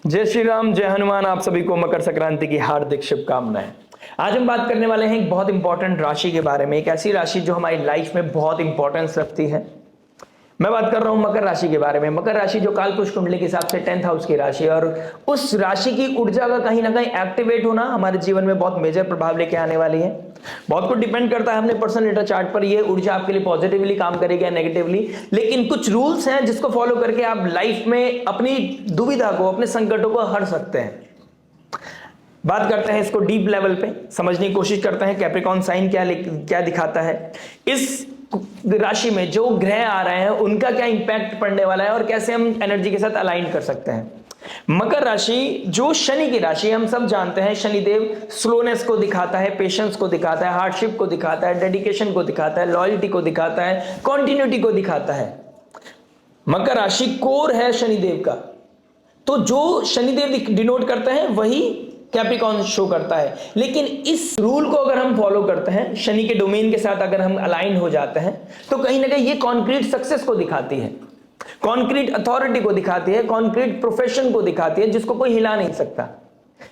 जय श्री राम, जय हनुमान। आप सभी को मकर संक्रांति की हार्दिक शुभकामनाएं। आज हम बात करने वाले हैं एक बहुत इंपॉर्टेंट राशि के बारे में, एक ऐसी राशि जो हमारी लाइफ में बहुत इंपॉर्टेंस रखती है। मैं बात कर रहा हूं मकर राशि के बारे में। मकर राशि जो कालपुरुष कुंडली के हिसाब से 10th हाउस की राशि है, और उस राशि की ऊर्जा का कहीं ना कहीं एक्टिवेट होना हमारे जीवन में बहुत मेजर प्रभाव लेके आने वाली है। बहुत कुछ डिपेंड करता है अपने पर्सनल डेटा चार्ट पर, ये ऊर्जा आपके लिए पॉजिटिवली काम करेगी या नेगेटिवली। लेकिन कुछ रूल्स हैं जिसको फॉलो करके आप लाइफ में अपनी दुविधा को, अपने संकटों को हर सकते हैं। बात करते हैं इसको डीप लेवल पे, समझने की कोशिश करते हैं कैप्रिकॉर्न साइन क्या दिखाता है, इस राशि में जो ग्रह आ रहे हैं उनका क्या इंपैक्ट पड़ने वाला है और कैसे हम एनर्जी के साथ अलाइन कर सकते हैं। मकर राशि जो शनि की राशि, हम सब जानते हैं शनिदेव स्लोनेस को दिखाता है, पेशेंस को दिखाता है, हार्डशिप को दिखाता है, डेडिकेशन को दिखाता है, लॉयल्टी को दिखाता है, कॉन्टिन्यूटी को दिखाता है। मकर राशि कोर है शनिदेव का, तो जो शनिदेव डिनोट करते हैं वही कैप्रिकॉर्न शो करता है। लेकिन इस रूल को अगर हम फॉलो करते हैं, शनि के डोमेन के साथ अगर हम अलाइन हो जाते हैं, तो कहीं ना कहीं ये कॉन्क्रीट सक्सेस को दिखाती है, कॉन्क्रीट अथॉरिटी को दिखाती है, कॉन्क्रीट प्रोफेशन को दिखाती है जिसको कोई हिला नहीं सकता।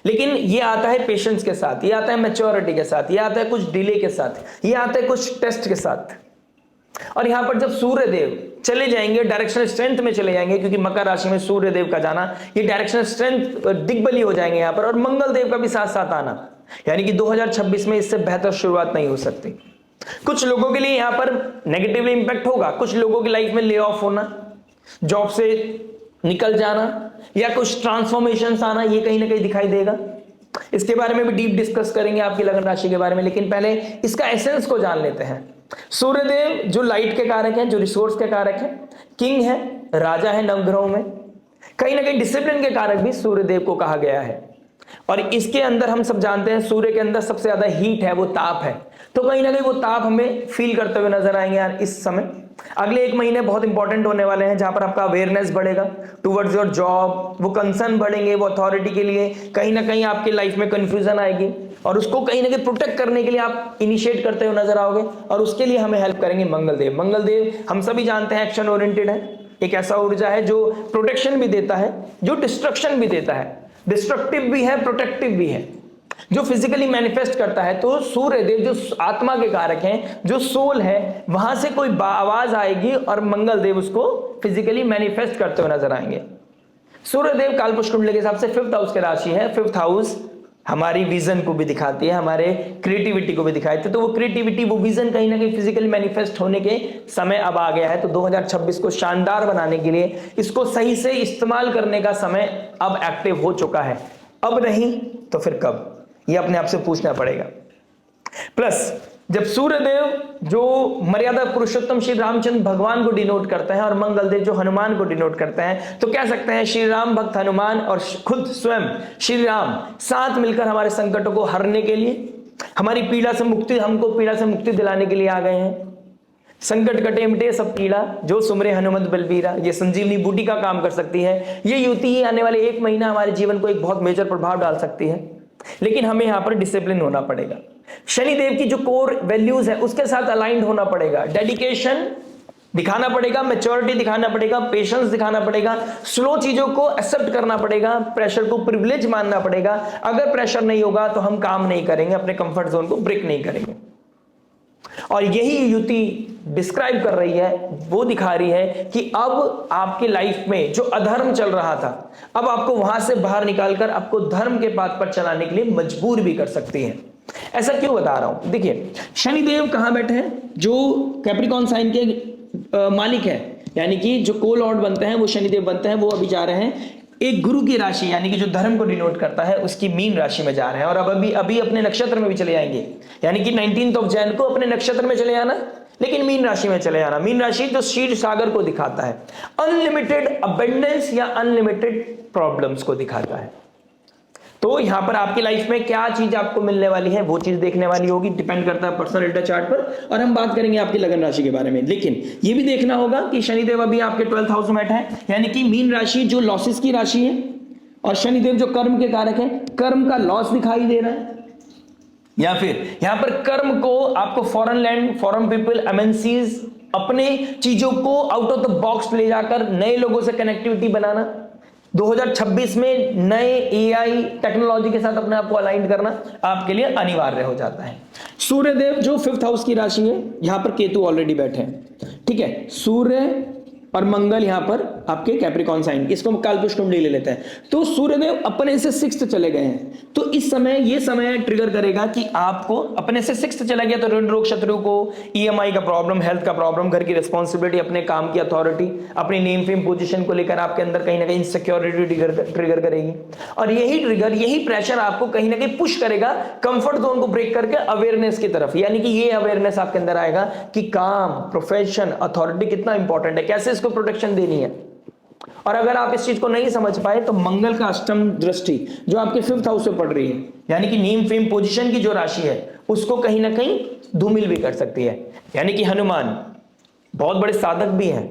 लेकिन ये आता है पेशेंस के साथ, ये आता है मैच्योरिटी के साथ, ये आता है कुछ डिले के साथ, ये आता है कुछ टेस्ट के साथ। और यहां पर जब सूर्य देव चले जाएंगे, डायरेक्शनल स्ट्रेंथ में चले जाएंगे, क्योंकि मकर राशि में सूर्य देव का जाना, ये डायरेक्शनल स्ट्रेंथ दिग्बली हो जाएंगे यहां पर, और मंगल देव का भी साथ साथ आना, यानी कि 2026 में इससे बेहतर शुरुआत नहीं हो सकती। कुछ लोगों के लिए यहां पर नेगेटिवली इंपैक्ट होगा, कुछ लोगों की लाइफ में ले ऑफ होना, जॉब से निकल जाना, या कुछ ट्रांसफॉर्मेशन आना, ये कहीं ना कहीं दिखाई देगा। इसके बारे में भी डीप डिस्कस करेंगे आपकी लगन राशि के बारे में, लेकिन पहले इसका एसेंस को जान लेते हैं। सूर्यदेव जो लाइट के कारक हैं, जो रिसोर्स के कारक हैं, किंग है, राजा है नवग्रहों में, कहीं ना कहीं डिसिप्लिन के कारक भी सूर्यदेव को कहा गया है। और इसके अंदर हम सब जानते हैं सूर्य के अंदर सबसे ज्यादा हीट है, वो ताप है, तो कहीं ना कहीं वो ताप हमें फील करते हुए नजर आएंगे यार इस समय। अगले एक महीने बहुत इंपॉर्टेंट होने वाले हैं, जहां पर आपका अवेयरनेस बढ़ेगा टुवर्ड्स योर जॉब, वो कंसर्न बढ़ेंगे, वो अथॉरिटी के लिए कहीं ना कहीं आपकी लाइफ में कंफ्यूजन आएगी, और उसको कहीं ना कहीं प्रोटेक्ट करने के लिए आप इनिशिएट करते हुए नजर आओगे, और उसके लिए हमें हेल्प करेंगे मंगलदेव। मंगलदेव हम सभी जानते हैं एक्शन ओरिएंटेड है, एक ऐसा ऊर्जा है जो प्रोटेक्शन भी देता है, जो डिस्ट्रक्शन भी देता है, डिस्ट्रक्टिव भी है, प्रोटेक्टिव भी है, जो फिजिकली मैनिफेस्ट करता है। तो सूर्यदेव जो आत्मा के कारक हैं, जो सोल है, वहां से कोई आवाज आएगी और मंगलदेव उसको फिजिकली मैनिफेस्ट करते हुए नजर आएंगे। सूर्यदेव कालपुरुष कुंडली के हिसाब से 5th हाउस की राशि है। 5th हाउस हमारी विजन को भी दिखाती है, हमारे क्रिएटिविटी को भी दिखाती है, तो वो क्रिएटिविटी, वो विजन कहीं ना कहीं फिजिकली मैनिफेस्ट होने के समय अब आ गया है। तो 2026 को शानदार बनाने के लिए इसको सही से इस्तेमाल करने का समय अब एक्टिव हो चुका है। अब नहीं तो फिर कब, ये अपने आप से पूछना पड़ेगा। प्लस जब सूर्यदेव जो मर्यादा पुरुषोत्तम श्री रामचंद्र भगवान को डिनोट करते हैं, और मंगलदेव जो हनुमान को डिनोट करते हैं, तो कह सकते हैं श्री राम भक्त हनुमान और खुद स्वयं श्री राम साथ मिलकर हमारे संकटों को हरने के लिए, हमारी पीड़ा से मुक्ति, हमको पीड़ा से मुक्ति दिलाने के लिए आ गए हैं। संकट कटे मिटे सब पीड़ा, जो सुमरे हनुमत बलबीरा, ये संजीवनी बूटी का काम कर सकती है। ये युति ही आने वाले एक महीना हमारे जीवन को एक बहुत मेजर प्रभाव डाल सकती है, लेकिन हमें यहां पर डिसिप्लिन होना पड़ेगा। शनिदेव की जो कोर वैल्यूज है उसके साथ अलाइंड होना पड़ेगा, डेडिकेशन दिखाना पड़ेगा, मैच्योरिटी दिखाना पड़ेगा, पेशेंस दिखाना पड़ेगा, स्लो चीजों को एक्सेप्ट करना पड़ेगा, प्रेशर को प्रिविलेज मानना पड़ेगा। अगर प्रेशर नहीं होगा तो हम काम नहीं करेंगे, अपने कंफर्ट जोन को ब्रेक नहीं करेंगे। और यही युति डिस्क्राइब कर रही है, वो दिखा रही है कि अब आपकी लाइफ में जो अधर्म चल रहा था, अब आपको वहां से बाहर निकालकर आपको धर्म के पाथ पर चलाने के लिए मजबूर भी कर सकती है। ऐसा क्यों बता रहा हूं, देखिए शनिदेव कहां बैठे हैं, जो कैप्रिकॉर्न साइन के मालिक है, यानी कि जो को लॉर्ड बनते हैं वो शनिदेव बनते हैं, वो अभी जा रहे हैं एक गुरु की राशि, यानी कि जो धर्म को डिनोट करता है उसकी मीन राशि में जा रहे हैं, और अब अभी अपने नक्षत्र में भी चले जाएंगे, यानी कि 19 जनवरी को अपने नक्षत्र में चले जाना, लेकिन मीन राशि में चले जाना। मीन राशि जो क्षीर सागर को दिखाता है, अनलिमिटेड अबंडेंस या अनलिमिटेड प्रॉब्लम्स को दिखाता है। तो यहां पर आपकी लाइफ में क्या चीज आपको मिलने वाली है, वो चीज देखने वाली होगी, डिपेंड करता है पर्सनल डेटा चार्ट पर, और हम बात करेंगे आपकी लगन राशि के बारे में। लेकिन ये भी देखना होगा कि शनिदेव अभी आपके 12th हाउस में बैठा है, यानी कि मीन राशि जो लॉसेस की राशि है, और शनिदेव जो कर्म के कारक है, कर्म का लॉस दिखाई दे रहा है, या फिर यहां पर कर्म को आपको foreign land, foreign people, MNCs, अपने चीजों को आउट ऑफ द बॉक्स ले जाकर नए लोगों से कनेक्टिविटी बनाना, 2026 में नए एआई टेक्नोलॉजी के साथ अपने आप को अलाइन करना आपके लिए अनिवार्य हो जाता है। सूर्यदेव जो 5th हाउस की राशि है, यहां पर केतु ऑलरेडी बैठे हैं, ठीक है। सूर्य और मंगल यहां पर आपके कैप्रिकॉन साइन, इसको हम कालपुरुष कुंडली ले लेते हैं। तो सूर्यदेव अपने से 6th चले गए हैं, तो इस समय ये समय ट्रिगर करेगा कि आपको अपने से 6th चला गया तो ऋण रोग शत्रु को, ईएमआई का प्रॉब्लम, हेल्थ का प्रॉब्लम, घर की रिस्पॉन्सिबिलिटी, अपने काम की अथॉरिटी, अपनी नेम फेम पोजीशन को लेकर आपके अंदर कहीं ना कहीं इनसिक्योरिटी ट्रिगर करेगी। और यही ट्रिगर, यही प्रेशर आपको कहीं ना कहीं पुश करेगा कंफर्ट जोन को ब्रेक करके अवेयरनेस की तरफ। यानी कि ये अवेयरनेस आपके अंदर आएगा कि काम, प्रोफेशन, अथॉरिटी कितना इंपॉर्टेंट है, कैसे इसको प्रोटेक्शन देनी है। और अगर आप इस चीज को नहीं समझ पाए तो मंगल का अष्टम दृष्टि जो आपके 5th हाउस पे पड़ रही है, यानी कि नेम फेम पोजीशन की जो राशि है, उसको कहीं ना कहीं धूमिल भी कर सकती है। यानी कि हनुमान बहुत बड़े साधक भी हैं,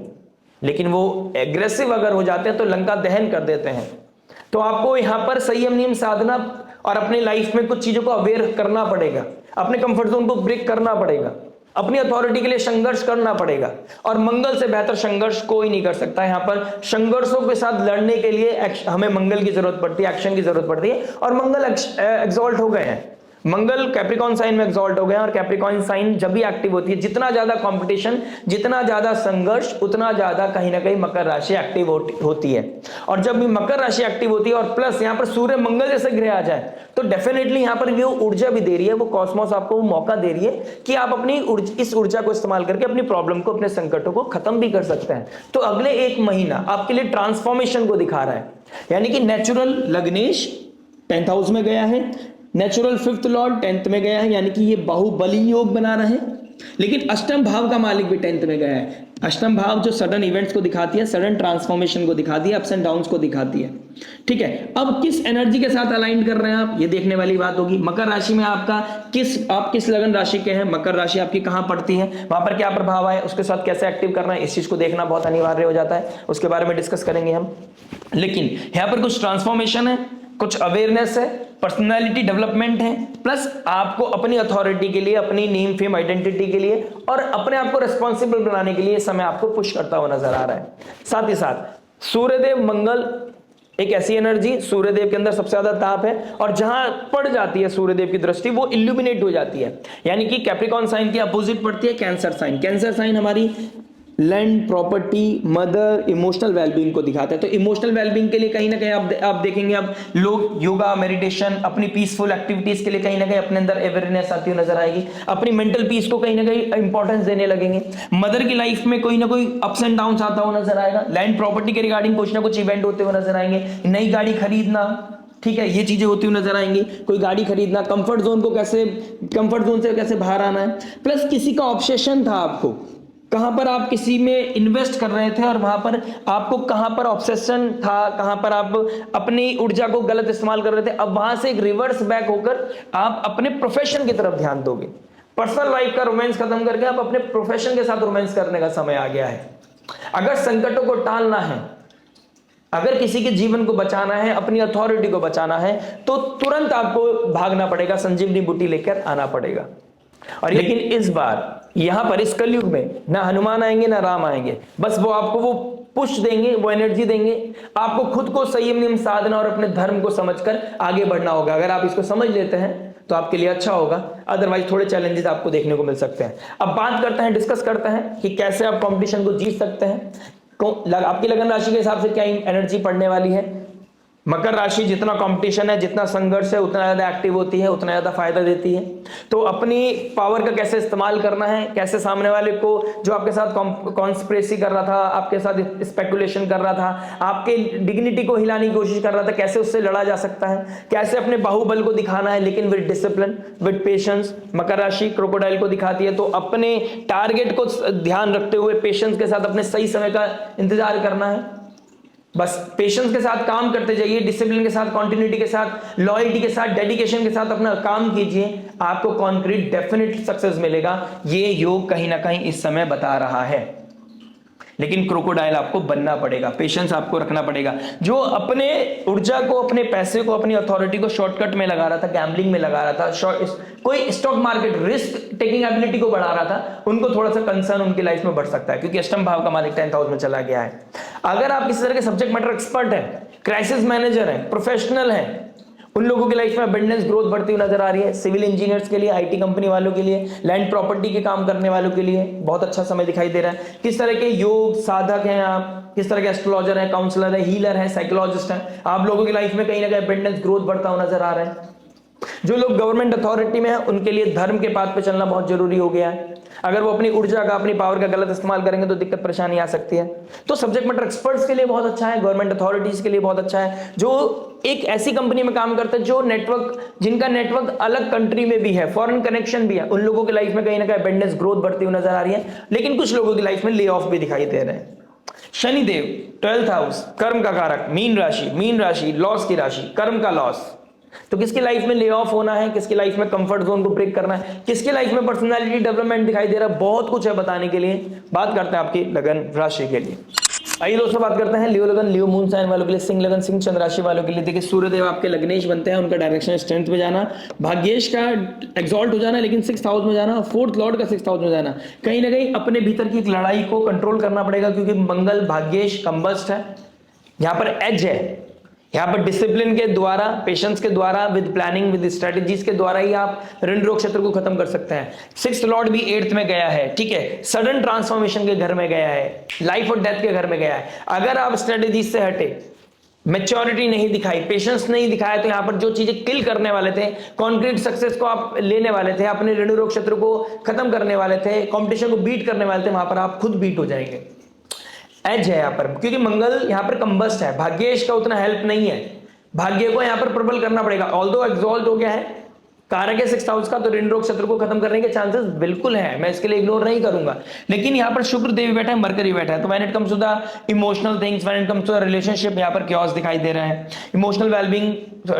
लेकिन वो एग्रेसिव अगर हो जाते हैं तो लंका दहन कर देते हैं। तो आपको यहां पर संयम नियम साधना और अपनी लाइफ में कुछ चीजों को अवेयर करना पड़ेगा, अपने कंफर्ट जोन को ब्रेक करना पड़ेगा, अपनी अथॉरिटी के लिए संघर्ष करना पड़ेगा। और मंगल से बेहतर संघर्ष कोई नहीं कर सकता। यहां पर संघर्षों के साथ लड़ने के लिए हमें मंगल की जरूरत पड़ती है, एक्शन की जरूरत पड़ती है। और मंगल एग्जॉल्ट हो गए हैं, मंगल कैप्रिकॉन साइन में एग्जॉल्ट हो गए हैं। और कैप्रिकॉन साइन जब भी एक्टिव होती है, जितना ज्यादा कंपटीशन, जितना ज्यादा संघर्ष, उतना ज्यादा कहीं ना कहीं मकर राशि एक्टिव होती है। और जब भी मकर राशि एक्टिव होती है और प्लस यहां पर सूर्य मंगल जैसे ग्रह आ जाए, तो डेफिनेटली यहां पर वो ऊर्जा भी दे रही है, वो कॉस्मोस आपको वो मौका दे रही है कि आप अपनी इस ऊर्जा को इस्तेमाल करके अपनी प्रॉब्लम को, अपने संकटों को खत्म भी कर सकते हैं। तो अगले 1 महीना आपके लिए ट्रांसफॉर्मेशन को दिखा रहा है। यानी कि नेचुरल लग्नेश 10th हाउस में गया है, नेचुरल 5th लॉर्ड 10th में गया है, यानी कि ये बाहुबली योग बना रहे हैं। लेकिन अष्टम भाव का मालिक भी 10th में गया है। अष्टम भाव जो सडन इवेंट्स को दिखाती है, सडन ट्रांसफॉर्मेशन को दिखाती है, अप्स एंड डाउन्स को दिखाती है, ठीक है। अब किस एनर्जी के साथ अलाइन कर रहे हैं आप, ये देखने वाली बात होगी। मकर राशि में आपका आप किस लगन राशि के हैं, मकर राशि आपकी कहां पड़ती है, वहां पर क्या प्रभाव है, उसके साथ कैसे एक्टिव करना है, इस चीज को देखना बहुत अनिवार्य हो जाता है। उसके बारे में डिस्कस करेंगे हम। लेकिन यहां पर कुछ ट्रांसफॉर्मेशन है, कुछ अवेयरनेस है, पर्सनालिटी डेवलपमेंट है, प्लस आपको अपनी अथॉरिटी के लिए, अपनी नेम फेम आइडेंटिटी के लिए और अपने आप को रिस्पॉन्सिबल बनाने के लिए समय आपको पुश करता हुआ नजर आ रहा है। साथ ही साथ सूर्यदेव मंगल एक ऐसी एनर्जी, सूर्यदेव के अंदर सबसे ज्यादा ताप है, और जहां पड़ जाती है सूर्यदेव की दृष्टि वो इल्यूमिनेट हो जाती है। यानी कि कैप्रिकॉन साइन की अपोजिट पड़ती है कैंसर साइन। कैंसर साइन हमारी land, property, mother, emotional wellbeing को दिखाता है। तो इमोशनल वेलबींग के लिए कहीं ना कहीं आप देखेंगे अब लोग योगा, मेडिटेशन, अपनी पीसफुल एक्टिविटीज के लिए कहीं ना कहीं अपने अंदर अवेयरनेस आती हुई नजर आएगी। अपनी मेंटल पीस को कहीं ना कहीं इंपॉर्टेंस देने लगेंगे। मदर की लाइफ में कोई ना कोई अप्स एंड डाउन आता हुआ नजर आएगा। लैंड, प्रॉपर्टी के रिगार्डिंग कुछ ना कुछ इवेंट होते हुए नजर आएंगे। नई गाड़ी खरीदना, ठीक है, ये चीजें होती हुई नजर आएंगी। कोई गाड़ी खरीदना, कंफर्ट जोन को कैसे, कंफर्ट जोन से कैसे बाहर आना है। प्लस किसी का ऑब्सेशन था आपको, कहां पर आप किसी में इन्वेस्ट कर रहे थे और वहां पर आपको कहां पर ऑब्सेशन था, कहां पर आप अपनी ऊर्जा को गलत इस्तेमाल कर रहे थे। अब वहां से एक रिवर्स बैक होकर आप अपने प्रोफेशन की तरफ ध्यान दोगे। पर्सनल लाइफ का रोमांस खत्म करके आप अपने प्रोफेशन के साथ रोमांस करने का समय आ गया है। अगर संकटों को टालना है, अगर किसी के जीवन को बचाना है, अपनी अथॉरिटी को बचाना है, तो तुरंत आपको भागना पड़ेगा, संजीवनी बूटी लेकर आना पड़ेगा। और लेकिन इस बार यहां पर इस कलयुग में ना हनुमान आएंगे ना राम आएंगे, बस वो आपको वो पुश देंगे, वो एनर्जी देंगे। आपको खुद को संयम नियम साधना और अपने धर्म को समझकर आगे बढ़ना होगा। अगर आप इसको समझ लेते हैं तो आपके लिए अच्छा होगा, अदरवाइज थोड़े चैलेंजेस आपको देखने को मिल सकते हैं। अब बात करते हैं, डिस्कस करते हैं कि कैसे आप कंपटीशन को जीत सकते हैं। आपकी लगन राशि के हिसाब से क्या एनर्जी पड़ने वाली है। मकर राशि जितना कंपटीशन है, जितना संघर्ष है, उतना ज्यादा एक्टिव होती है, उतना ज्यादा फायदा देती है। तो अपनी पावर का कैसे इस्तेमाल करना है, कैसे सामने वाले को जो आपके साथ कॉन्स्पिरेसी कर रहा था, आपके साथ स्पेकुलेशन कर रहा था, आपके डिग्निटी को हिलाने की कोशिश कर रहा था, कैसे उससे लड़ा जा सकता है, कैसे अपने बाहुबल को दिखाना है, लेकिन विद डिसिप्लिन, विद पेशेंस। मकर राशि क्रोकोडाइल को दिखाती है, तो अपने टारगेट को ध्यान रखते हुए पेशेंस के साथ अपने सही समय का इंतजार करना है। बस पेशेंस के साथ काम करते जाइए, डिसिप्लिन के साथ, कंटिन्यूटी के साथ, लॉयल्टी के साथ, डेडिकेशन के साथ अपना काम कीजिए, आपको कॉन्क्रीट डेफिनेट सक्सेस मिलेगा। ये योग कहीं ना कहीं इस समय बता रहा है। लेकिन क्रोकोडाइल आपको बनना पड़ेगा, पेशेंस आपको रखना पड़ेगा। जो अपने ऊर्जा को, अपने पैसे को, अपनी अथॉरिटी को शॉर्टकट में लगा रहा था, गैम्बलिंग में लगा रहा था, कोई stock market risk taking ability को बढ़ा रहा था, उनको थोड़ा सा कंसर्न उनकी लाइफ में बढ़ सकता है, क्योंकि अष्टम भाव का मालिक 10th हाउस में चला गया है। अगर आप किसी तरह के सब्जेक्ट मैटर एक्सपर्ट है, क्राइसिस मैनेजर है, प्रोफेशनल है, उन लोगों की लाइफ में अबंडेंस ग्रोथ बढ़ती हुई नजर आ रही है। सिविल इंजीनियर्स के लिए, आईटी कंपनी वालों के लिए, लैंड प्रॉपर्टी के काम करने वालों के लिए बहुत अच्छा समय दिखाई दे रहा है। किस तरह के योग साधक हैं आप, किस तरह के एस्ट्रोलॉजर है, काउंसलर है, हीलर है, साइकोलॉजिस्ट है, आप लोगों की लाइफ में कहीं ना कहीं अबंडेंस ग्रोथ बढ़ता हुआ नजर आ रहा है। जो लोग गवर्नमेंट अथॉरिटी में हैं उनके लिए धर्म के पाथ पे चलना बहुत जरूरी हो गया है। अगर वो अपनी ऊर्जा का, अपनी पावर का गलत इस्तेमाल करेंगे तो दिक्कत परेशानी आ सकती है। तो सब्जेक्ट मैटर एक्सपर्ट्स के लिए बहुत अच्छा है, गवर्नमेंट अथॉरिटीज के लिए बहुत अच्छा है, जो एक ऐसी कंपनी में काम करते हैं जो नेटवर्क, जिनका नेटवर्क अलग कंट्री में भी है, फॉरेन कनेक्शन भी है, उन लोगों की लाइफ में कहीं ना कहीं अबंडेंस ग्रोथ बढ़ती हुई नजर आ रही है। लेकिन कुछ लोगों की लाइफ में ले ऑफ भी दिखाई दे रहे हैं। शनिदेव 12th हाउस, कर्म का कारक, मीन राशि लॉस की राशि, कर्म का लॉस। तो किसकी लाइफ में ले ऑफ होना है, किसकी लाइफ में कंफर्ट जोन को ब्रेक करना है, किसकी लाइफ में पर्सनालिटी डेवलपमेंट दिखाई दे रहा है, बहुत कुछ है बताने के लिए। बात करते हैं आपकी लगन राशि के लिए। आइए दोस्तों बात करते हैं लियो लगन, लियो मून साइन वालों के लिए, सिंह लगन, सिंह चंद्र राशि वालों के लिए। देखिए सूर्यदेव आपके लग्नेश बनते हैं, उनका डायरेक्शन स्ट्रेंथ में जाना, भाग्येश का एक्सॉल्ट हो जाना, लेकिन 6th हाउस में जाना, 4th लॉर्ड का 6th हाउस में जाना, कहीं ना कहीं अपने भीतर की एक लड़ाई को कंट्रोल करना पड़ेगा, क्योंकि मंगल भाग्येश कंबस्ट है, यहाँ पर एज है। यहाँ पर डिसिप्लिन के द्वारा, पेशेंस के द्वारा, विद प्लानिंग, विद स्ट्रेटेजीज के द्वारा ही आप ऋण रोग क्षेत्र को खत्म कर सकते हैं। 6th लॉर्ड भी 8th में गया है, ठीक है, सडन ट्रांसफॉर्मेशन के घर में गया है, लाइफ और डेथ के घर में गया है। अगर आप स्ट्रेटेजीज से हटे, मैच्योरिटी नहीं दिखाई, पेशेंस नहीं दिखाया, तो यहाँ पर जो चीजें किल करने वाले थे, कॉन्क्रीट सक्सेस को आप लेने वाले थे, अपने ऋण रोग क्षेत्र को खत्म करने वाले थे, कॉम्पिटिशन को बीट करने वाले थे, वहां पर आप खुद बीट हो जाएंगे। एज है यहाँ पर, क्योंकि मंगल यहाँ पर कंबस्ट है, भाग्येश का उतना हेल्प नहीं है, भाग्य को यहाँ पर प्रबल करना पड़ेगा। ऑल्दो एक्सॉल्ट हो गया है, कारक है 6th हाउस का, तो ऋण रोग क्षेत्र को खत्म करने के चांसेस बिल्कुल है, मैं इसके लिए इग्नोर नहीं करूंगा। लेकिन यहाँ पर शुक्र देव बैठा है, मरकरी बैठा है, तो when it comes to the emotional things, when it comes to the relationship, यहाँ पर क्योस दिखाई दे रहा है, इमोशनल वेलबींग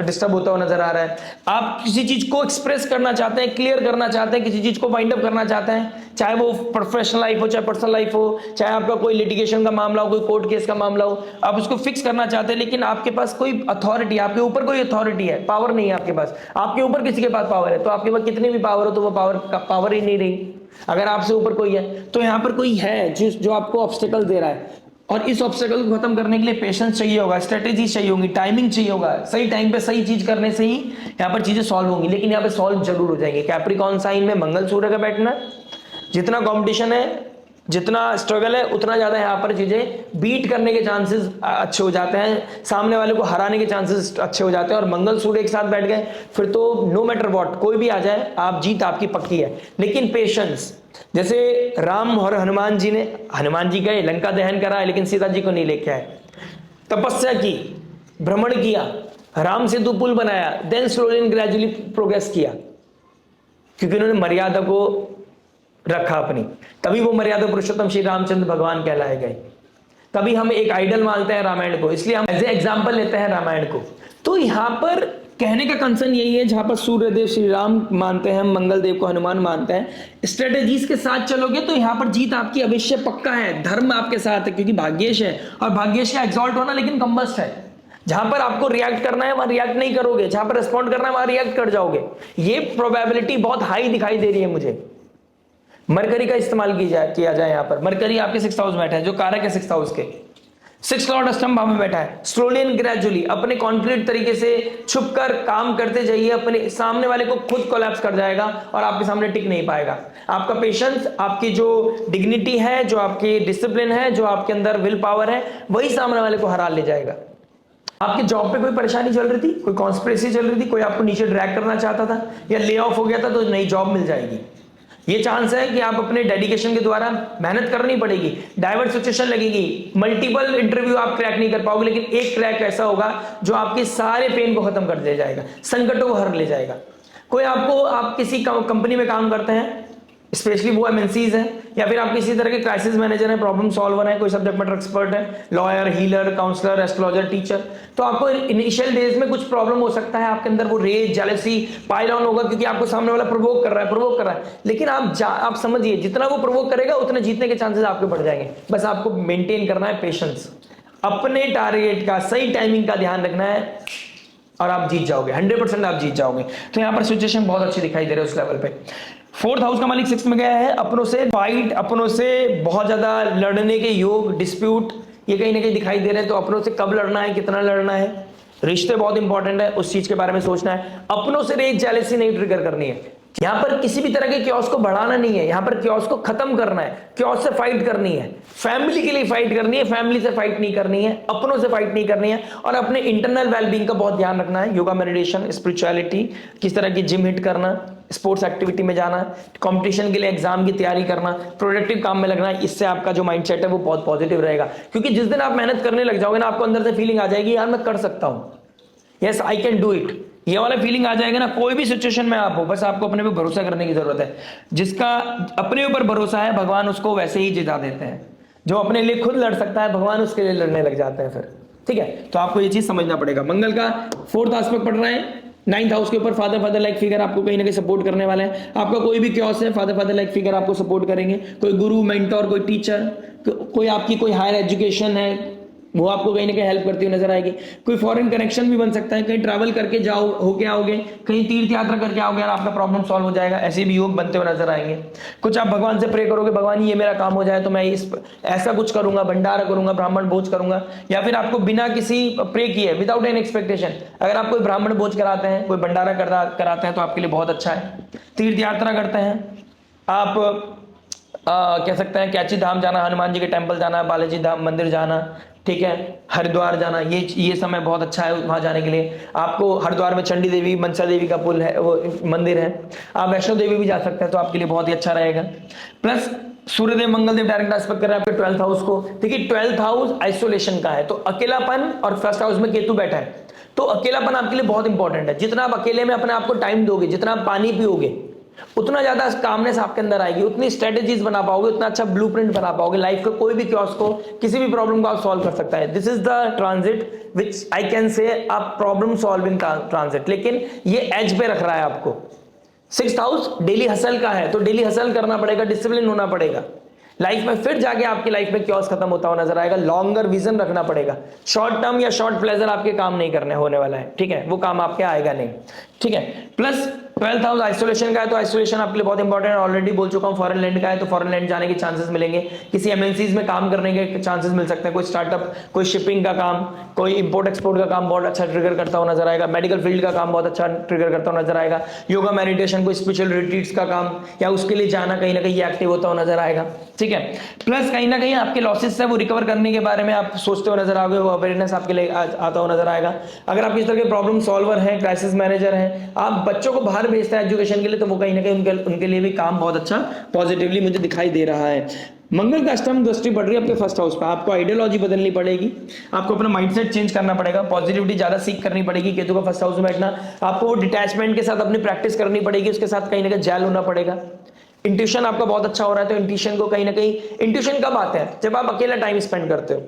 डिस्टर्ब होता हुआ नजर आ रहा है। आप किसी चीज को एक्सप्रेस करना चाहते हैं, क्लियर करना चाहते हैं, किसी चीज को वाइंड अप करना चाहते हैं, चाहे वो प्रोफेशनल लाइफ हो, चाहे पर्सनल लाइफ हो, चाहे आपका कोई लिटिगेशन का मामला हो, कोई कोर्ट केस का मामला हो, आप उसको फिक्स करना चाहते हैं, लेकिन आपके पास कोई अथॉरिटी, आपके ऊपर कोई अथॉरिटी है, पावर नहीं है आपके पास, आपके ऊपर किसी के पास पावर है, तो आपके पास कितनी भी पावर हो तो वो पावर ही नहीं रही। अगर आपसे ऊपर कोई है, तो यहाँ पर कोई है जो आपको ऑब्स्टेकल दे रहा है, और इस ऑब्स्टेकल को खत्म करने के लिए पेशेंस चाहिए होगा, स्ट्रेटेजी चाहिए होगी, टाइमिंग चाहिए होगा, सही टाइम पे सही चीज करने से ही यहाँ पर चीजें सॉल्व होंगी। लेकिन यहाँ पे सॉल्व जरूर हो जाएंगे। कैप्रिकॉर्न साइन में मंगल सूर्य का बैठना, जितना कंपटीशन है, जितना स्ट्रगल है, उतना ज्यादा यहाँ पर चीजें बीट करने के चांसेस अच्छे हो जाते हैं, सामने वाले को हराने के चांसेस अच्छे हो जाते हैं। और मंगल सूर्य एक साथ बैठ गए फिर तो नो मैटर व्हाट, कोई भी आ जाए, आप जीत आपकी पक्की है। लेकिन पेशेंस, जैसे राम और हनुमान जी ने, हनुमान जी गए, लंका दहन करा, लेकिन सीता जी को नहीं लेके आए, तपस्या की, भ्रमण किया, राम सेतु पुल बनाया, then slowly and gradually progress किया, क्योंकि उन्होंने मर्यादा को रखा अपनी, तभी वो मर्यादा पुरुषोत्तम श्री रामचंद्र भगवान कहलाए गए। तभी हम एक आइडल मानते हैं रामायण को, इसलिए हम एज ए एग्जाम्पल लेते हैं रामायण को। तो यहां पर कहने का कंसर्न यही है, जहां पर सूर्यदेव श्री राम मानते हैं, मंगल देव को हनुमान मानते हैं, स्ट्रेटेजीज के साथ चलोगे तो यहां पर जीत आपकी अवश्य पक्का है। धर्म आपके साथ है, क्योंकि भाग्येश है, और भाग्येश का एक्सॉल्ट होना लेकिन कंबस्ट है। जहां पर आपको रिएक्ट करना है वहां रिएक्ट नहीं करोगे, जहां पर रिस्पॉन्ड करना है वहां रिएक्ट कर जाओगे। ये प्रोबेबिलिटी बहुत हाई दिखाई दे रही है मुझे। मरकरी का इस्तेमाल किया जाए यहाँ पर। मरकरी आपके 6th हाउस में बैठा है, जो कारक है 6th हाउस के, 6th लॉर्ड अष्टम भाव में बैठा है। स्लोली एंड ग्रेजुअली अपने कॉन्फिडेंट तरीके से छुपकर काम करते जाइए, अपने सामने वाले को खुद कोलैप्स कर जाएगा और आपके सामने टिक नहीं पाएगा। आपका पेशेंस, आपकी जो डिग्निटी है, जो आपकी डिसिप्लिन है, जो आपके अंदर विल पावर है, वही सामने वाले को हरा ले जाएगा। आपकी जॉब पे कोई परेशानी चल रही थी, कोई कॉन्स्पिरेसी चल रही थी, कोई आपको नीचे ड्रैग करना चाहता था, या ले ऑफ हो गया था, तो नई जॉब मिल जाएगी। ये चांस है कि आप अपने डेडिकेशन के द्वारा, मेहनत करनी पड़ेगी, डाइवर्स सिचुएशन लगेगी, मल्टीपल इंटरव्यू आप क्रैक नहीं कर पाओगे, लेकिन एक क्रैक ऐसा होगा जो आपके सारे पेन को खत्म कर दे जाएगा, संकटों को हर ले जाएगा। कोई आपको, आप किसी कंपनी में काम करते हैं, स्पेशली वो एमएनसीज है, या फिर आप किसी तरह के क्राइसिस मैनेजर है, प्रॉब्लम सॉल्वर है, कोई सब्जेक्ट मैटर एक्सपर्ट है, lawyer, healer, counsellor, astrologer, teacher, तो आपको इनिशियल डेज में कुछ प्रॉब्लम हो सकता है, आपके अंदर वो रेज, जेलसी पाइल ऑन होगा, क्योंकि आपको सामने वाला प्रोवोक कर रहा है। लेकिन आप समझिए, जितना वो प्रोवोक करेगा उतने जीतने के चांसेस आपके बढ़ जाएंगे। बस आपको मेंटेन करना है पेशेंस, अपने टारगेट का, सही टाइमिंग का ध्यान रखना है, और आप जीत जाओगे, 100% आप जीत जाओगे। तो यहाँ पर सिचुएशन बहुत अच्छी दिखाई दे रही है उस लेवल पे। 4th हाउस का मालिक 6th में गया है, अपनों से फाइट, अपनों से बहुत ज्यादा लड़ने के योग, डिस्प्यूट, ये कहीं ना कहीं दिखाई दे रहे हैं। तो अपनों से कब लड़ना है, कितना लड़ना है, रिश्ते बहुत इंपॉर्टेंट है, उस चीज के बारे में सोचना है। अपनों से रेज जेलसी नहीं ट्रिगर करनी है। यहां पर किसी भी तरह के क्योस को बढ़ाना नहीं है, यहां पर क्योस को खत्म करना है, क्योस से फाइट करनी है, फैमिली के लिए फाइट करनी है, फैमिली से फाइट नहीं करनी है, अपनों से फाइट नहीं करनी है, और अपने इंटरनल वेलबींग का बहुत ध्यान रखना है। योगा, मेडिटेशन, स्पिरिचुअलिटी, किस तरह की जिम हिट करना, स्पोर्ट्स एक्टिविटी में जाना, कंपटीशन के लिए एग्जाम की तैयारी करना, प्रोडक्टिव काम में लगना, इससे आपका जो माइंडसेट है वो बहुत पॉजिटिव रहेगा। क्योंकि जिस दिन आप मेहनत करने लग जाओगे ना, आपको अंदर से फीलिंग आ जाएगी यार मैं कर सकता हूं, yes I can do it, ये वाला फीलिंग आ जाएगा ना। कोई भी सिचुएशन में आप हो, बस आपको अपने पे भरोसा करने की जरूरत है। जिसका अपने ऊपर भरोसा है, भगवान उसको वैसे ही जिता देते हैं। जो अपने लिए खुद लड़ सकता है, भगवान उसके लिए लड़ने लग जाते हैं फिर, ठीक है। तो आपको ये चीज समझना पड़ेगा। मंगल का 4th एस्पेक्ट पढ़ रहे हैं, 9th हाउस के ऊपर फादर लाइक फिगर आपको कहीं ना कहीं सपोर्ट करने वाले हैं। आपका कोई भी क्योस है, फादर लाइक फिगर आपको सपोर्ट करेंगे। कोई गुरु, मेंटोर, कोई टीचर, कोई आपकी कोई हायर एजुकेशन है, वो आपको कहीं ना कहीं हेल्प करती हुई नजर आएगी। कोई फॉरेन कनेक्शन भी बन सकता है, कहीं ट्रैवल करके जाओ होके आओगे, कहीं तीर्थ यात्रा करके आओगे और आपका प्रॉब्लम सॉल्व हो जाएगा, ऐसे भी योग बनते हुए नजर आएंगे। कुछ आप भगवान से प्रे करोगे, भगवान ये मेरा काम हो जाए तो मैं ऐसा कुछ करूंगा, भंडारा करूंगा, ब्राह्मण भोज करूंगा। या फिर आपको बिना किसी प्रे किए, विदाउट एनी एक्सपेक्टेशन, अगर आप कोई ब्राह्मण भोज कराते हैं, कोई भंडारा कराते हैं तो आपके लिए बहुत अच्छा है। तीर्थ यात्रा करते हैं आप, कह सकते हैं कैची धाम जाना, हनुमान जी के टेंपल जाना, बालाजी धाम मंदिर जाना, ठीक है, हरिद्वार जाना, ये समय बहुत अच्छा है वहां जाने के लिए। आपको हरिद्वार में चंडी देवी, मनसा देवी का पुल है, वो मंदिर है। आप वैष्णो देवी भी जा सकते हैं, तो आपके लिए बहुत ही अच्छा रहेगा। Plus Suryadev Mangaldev direct aspect कर रहे हैं आपके 12th हाउस को। देखिए 12th हाउस आइसोलेशन का है, तो अकेलापन, और 1st हाउस में केतु बैठा है, तो अकेलापन आपके लिए बहुत इंपॉर्टेंट है। जितना आप अकेले में अपने आप को टाइम दोगे, जितना आप पानी पियोगे, उतना ज्यादा कामनेस आपके अंदर आएगी, उतनी स्ट्रेटेजीज बना पाओगे, उतना अच्छा ब्लूप्रिंट बना पाओगे लाइफ का। कोई भी क्योस को, किसी भी प्रॉब्लम को आप सॉल्व कर सकता है। This is the transit which I can say a problem solving transit. लेकिन ये एज पे रख रहा है आपको। 6th हाउस डेली हसल का है, तो डेली हसल करना पड़ेगा, डिसिप्लिन होना पड़ेगा लाइफ में, फिर जाके आपकी लाइफ में क्योस खत्म होता हुआ नजर आएगा। लॉन्गर विजन रखना पड़ेगा। शॉर्ट टर्म या शॉर्ट प्लेजर आपके काम नहीं करने होने वाला है, ठीक है, वो काम आपके आएगा नहीं, ठीक है। प्लस 12th हाउस आइसोलेशन का है, तो आइसोलेशन आपके लिए बहुत इंपॉर्टेंट है। ऑलरेडी बोल चुका हूं, फॉरेन लैंड का है, तो फॉरेन लैंड जाने के चांसेस मिलेंगे, किसी एमएनसीज में काम करने के चांसेस मिल सकते हैं, कोई स्टार्टअप, कोई शिपिंग का काम, कोई इंपोर्ट एक्सपोर्ट का काम बहुत अच्छा ट्रिगर करता हुआ नजर आएगा। मेडिकल फील्ड का काम बहुत अच्छा ट्रिगर करता हुआ नजर आएगा। योगा, मेडिटेशन, कोई स्पिरिचुअल रिट्रीट्स का काम या उसके लिए जाना कहीं ना कहीं एक्टिव होता हुआ नजर आएगा, ठीक है। प्लस कहीं ना कहीं आपके लॉसेस है वो रिकवर करने के बारे में आप सोचते हुए नजर आओगे, वो अवेयरनेस आपके लिए आता हुआ नजर आएगा। अगर आप इस तरह के प्रॉब्लम सॉल्वर हैं, क्राइसिस मैनेजर हैं, आप बच्चों को बाहर भेजते हैं एजुकेशन के लिए, तो वो कहीं ना कहीं उनके लिए भी काम बहुत अच्छा पॉजिटिवली मुझे दिखाई दे रहा है। मंगल का अष्टम दृष्टि पड़ रही है आपके 1st हाउस पे। आपको आइडियोलॉजी बदलनी पड़ेगी, आपको अपना माइंडसेट चेंज करना पड़ेगा, पॉजिटिविटी ज्यादा सीख करनी पड़ेगी। केतु का 1st हाउस में बैठना, आपको डिटैचमेंट के साथ अपनी प्रैक्टिस करनी पड़ेगी, उसके साथ कहीं ना कहीं जेल होना पड़ेगा। इंट्यूशन आपका बहुत अच्छा हो रहा है, तो इंट्यूशन को कहीं ना कहीं, इंट्यूशन कब आते हैं, जब आप अकेला टाइम स्पेंड करते हो।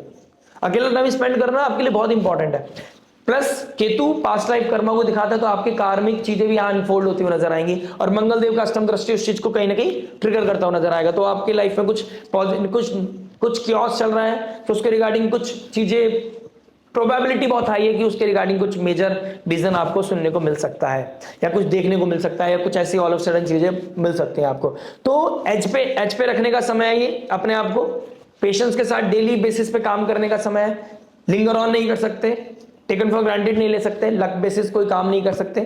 अकेला टाइम स्पेंड करना आपके लिए बहुत इंपॉर्टेंट है। Plus Ketu past life Karma को दिखाता है, तो आपके कार्मिक चीजें भी यहां अनफोल्ड होती हुई नजर आएंगी, और मंगल देव का अष्टम दृष्टि उस चीज को कहीं ना कहीं ट्रिगर करता हुआ नजर आएगा। तो आपकी लाइफ में कुछ क्योस चल रहा है, तो उसके रिगार्डिंग कुछ चीजें, प्रोबेबिलिटी बहुत हाई है कि उसके रिगार्डिंग कुछ मेजर डिसीजन आपको सुनने को मिल सकता है, या कुछ देखने को मिल सकता है, या कुछ ऐसी ऑल ऑफ सडन चीजें मिल सकती हैं आपको। तो एज पे रखने का समय है ये, अपने आप को पेशेंस के साथ डेली बेसिस पे काम करने का समय है। लिंगर ऑन नहीं कर सकते, टेकन फॉर ग्रांटेड नहीं ले सकते, लक बेसिस कोई काम नहीं कर सकते,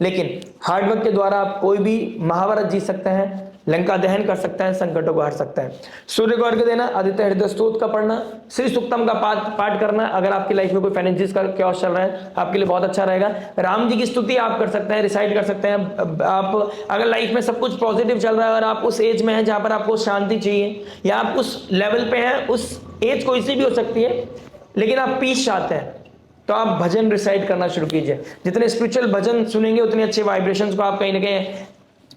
लेकिन हार्डवर्क के द्वारा आप कोई भी महाभारत जीत सकते हैं, लंका दहन कर सकते हैं, संकटों को हर सकते हैं। सूर्य को अर्घ्य देना, आदित्य हृदय स्तोत्र का पढ़ना, श्री सूक्तम का पाठ करना। अगर आपकी लाइफ में कोई फाइनेंशियल का क्योस चल रहा है, आपके लिए बहुत अच्छा रहेगा। राम जी की स्तुति आप कर सकते हैं, रिसाइट कर सकते हैं। आप अगर लाइफ में सब कुछ पॉजिटिव चल रहा है और आप उस एज में हैं जहां पर आपको शांति चाहिए, या आप उस लेवल पे हैं, उस एज कोई सी भी हो सकती है, लेकिन आप पीस चाहते हैं, तो आप भजन रिसाइट करना शुरू कीजिए। जितने स्पिरिचुअल भजन सुनेंगे, उतने अच्छे वाइब्रेशंस को आप कहीं ना कहीं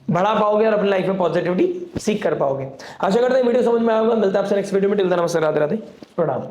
बढ़ा पाओगे और अपनी लाइफ में पॉजिटिविटी सीख कर पाओगे। आशा करते हैं वीडियो समझ में आएगा। मिलता है आपसे नेक्स्ट वीडियो में। टिल देन नमस्ते, राधे राधे, प्रणाम।